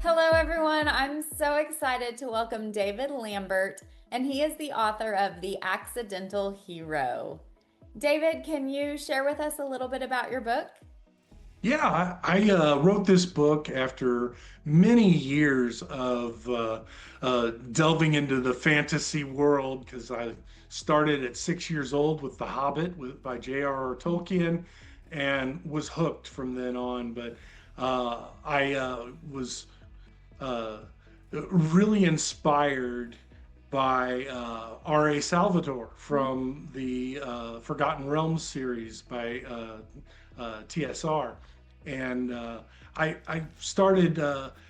Hello, everyone. I'm so excited to welcome David Lambert, and he is the author of The Accidental Hero. David, can you share with us a little bit about your book? Yeah, I wrote this book after many years of delving into the fantasy world because I started at 6 years old with The Hobbit by J.R.R. Tolkien and was hooked from then on. But I was uh, really inspired by R.A. Salvatore from the Forgotten Realms series by TSR. And I started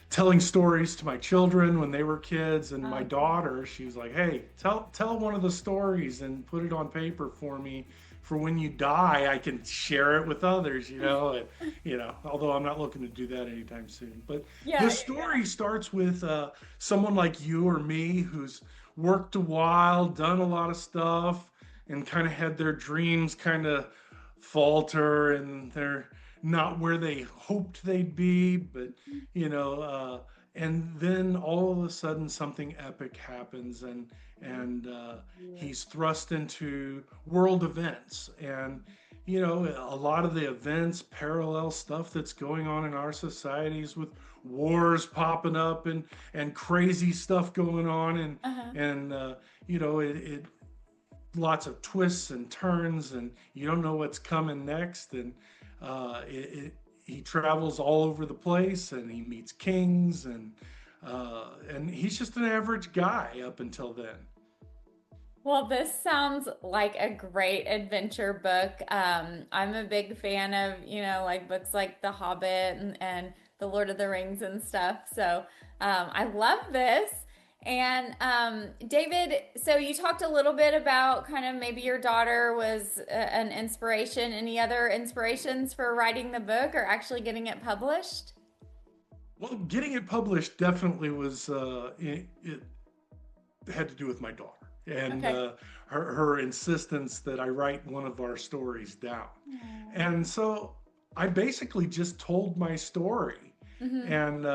telling stories to my children when they were kids, and my Oh, daughter, she was like, "Hey, tell one of the stories and put it on paper for me. For when you die, I can share it with others." Although I'm not looking to do that anytime soon. But yeah, the yeah, story starts with someone like you or me who's worked a while, done a lot of stuff, and kind of had their dreams kind of falter, and they're not where they hoped they'd be, but you know, uh, and then all of a sudden something epic happens, and yeah. he's thrust into world events, and a lot of the events parallel stuff that's going on in our societies with wars popping up and crazy stuff going on, and Uh-huh. and it lots of twists and turns, and you don't know what's coming next. And he travels all over the place, and he meets kings, and he's just an average guy up until then. Well, this sounds like a great adventure book. I'm a big fan of, like books like The Hobbit and The Lord of the Rings and stuff. So I love this. And David, so you talked a little bit about kind of maybe your daughter was an inspiration. Any other inspirations for writing the book or actually getting it published? Well, getting it published definitely was it had to do with my daughter and Okay. her insistence that I write one of our stories down. Aw. And so I basically just told my story. Mm-hmm. And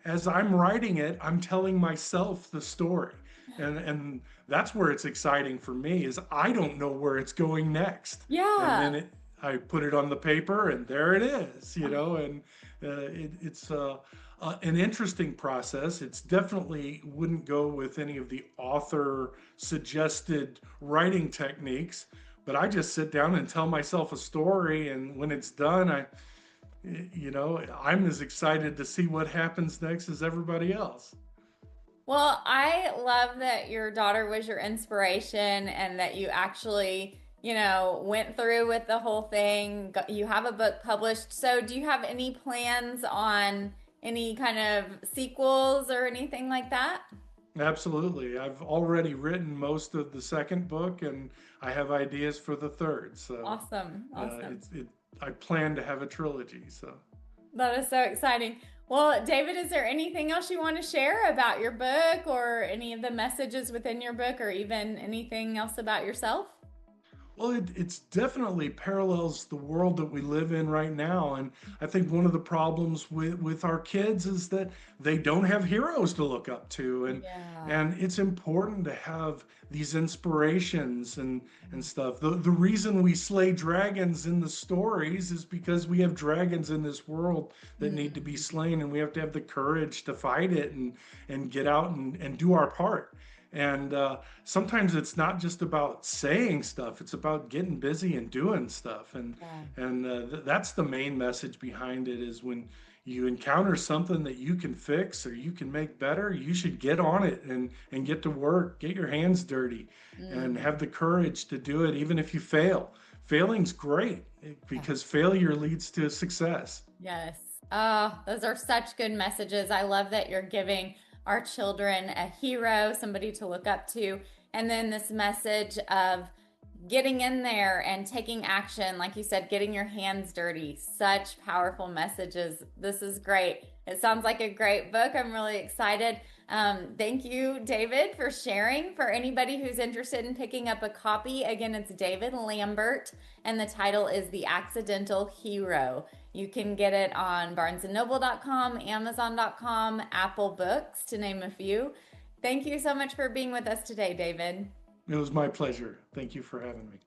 as I'm writing it, I'm telling myself the story. And that's where it's exciting for me is I don't know where it's going next. And then Yeah. I put it on the paper and there it is, and it's an interesting process. It's definitely wouldn't go with any of the author suggested writing techniques, but I just sit down and tell myself a story, and when it's done, I'm as excited to see what happens next as everybody else. Well, I love that your daughter was your inspiration and that you actually, went through with the whole thing. You have a book published. So, do you have any plans on any kind of sequels or anything like that? Absolutely. I've already written most of the second book, and I have ideas for the third. So Awesome. Awesome. I plan to have a trilogy. So. That is so exciting. Well, David, is there anything else you want to share about your book or any of the messages within your book or even anything else about yourself? Well, it's definitely parallels the world that we live in right now. And I think one of the problems with our kids is that they don't have heroes to look up to. Yeah. And it's important to have these inspirations and stuff. The reason we slay dragons in the stories is because we have dragons in this world that need to be Mm. slain, and we have to have the courage to fight it and get out and do our part. And sometimes it's not just about saying stuff; it's about getting busy and doing stuff. Yeah. And that's the main message behind it. Is when you encounter something that you can fix or you can make better, you should get on it and get to work, get your hands dirty, and Mm. have the courage to do it, even if you fail. Failing's great Yeah. because failure leads to success. Yes. Oh, those are such good messages. I love that you're giving our children a hero, somebody to look up to. And then this message of getting in there and taking action, like you said, getting your hands dirty. Such powerful messages. This is great. It sounds like a great book. I'm really excited. Thank you, David, for sharing. For anybody who's interested in picking up a copy, again, it's David Lambert, and the title is The Accidental Hero. You can get it on barnesandnoble.com, amazon.com, Apple Books, to name a few. Thank you so much for being with us today, David. It was my pleasure. Thank you for having me.